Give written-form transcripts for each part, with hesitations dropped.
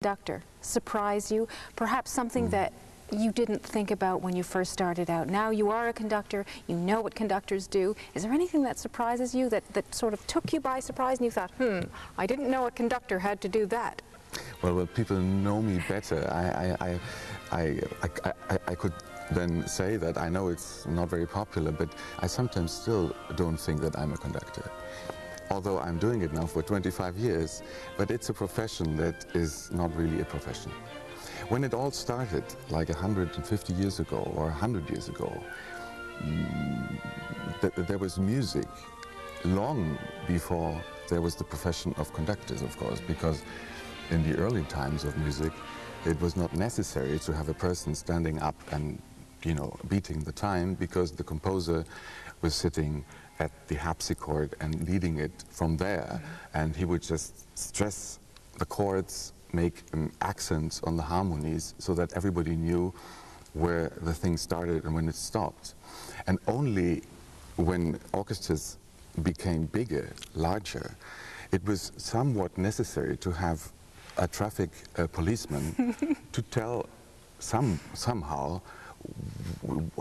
Conductor surprise you? Perhaps something that you didn't think about when you first started out. Now you are a conductor, you know what conductors do. Is there anything that surprises you, that sort of took you by surprise and you thought, I didn't know a conductor had to do that? Well, people know me better. I could then say that I know it's not very popular, but I sometimes still don't think that I'm a conductor. Although I'm doing it now for 25 years, but it's a profession that is not really a profession. When it all started, like 150 years ago or 100 years ago, there was music long before there was the profession of conductors, of course, because in the early times of music, it was not necessary to have a person standing up and, beating the time, because the composer was sitting at the harpsichord and leading it from there, and he would just stress the chords, make accents on the harmonies so that everybody knew where the thing started and when it stopped. And only when orchestras became bigger, larger, it was somewhat necessary to have a traffic policeman to tell somehow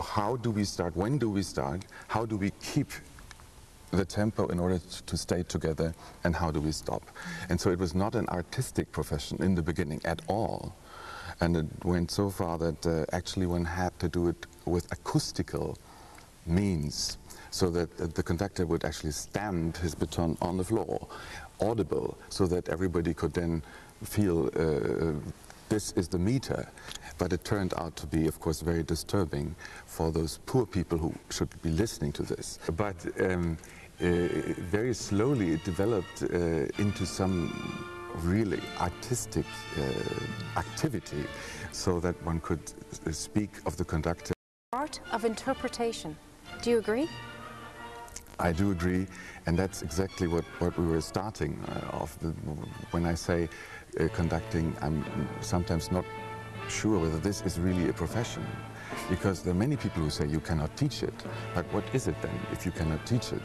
how do we start, when do we start, how do we keep the tempo in order to stay together, and how do we stop. And so it was not an artistic profession in the beginning at all. And it went so far that actually one had to do it with acoustical means, so that the conductor would actually stamp his baton on the floor, audible, so that everybody could then feel this is the meter. But it turned out to be, of course, very disturbing for those poor people who should be listening to this. But very slowly it developed into some really artistic activity, so that one could speak of the conductor. Art of interpretation. Do you agree? I do agree, and that's exactly what we were starting off. When I say conducting, I'm sometimes not sure whether this is really a profession, because there are many people who say you cannot teach it. But what is it then if you cannot teach it?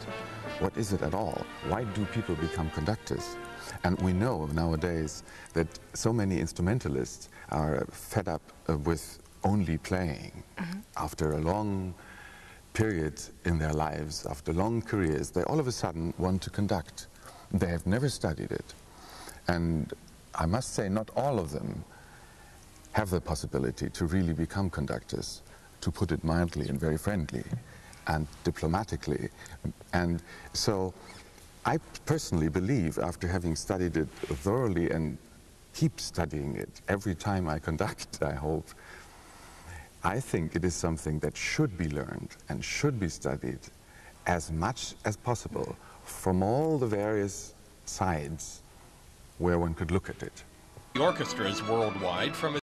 What is it at all? Why do people become conductors? And we know nowadays that so many instrumentalists are fed up with only playing. After a long period in their lives, after long careers, they all of a sudden want to conduct. They have never studied it. And I must say, not all of them have the possibility to really become conductors, to put it mildly and very friendly and diplomatically. And so I personally believe, after having studied it thoroughly and keep studying it every time I conduct, I hope, I think it is something that should be learned and should be studied as much as possible from all the various sides where one could look at it. The orchestra is worldwide from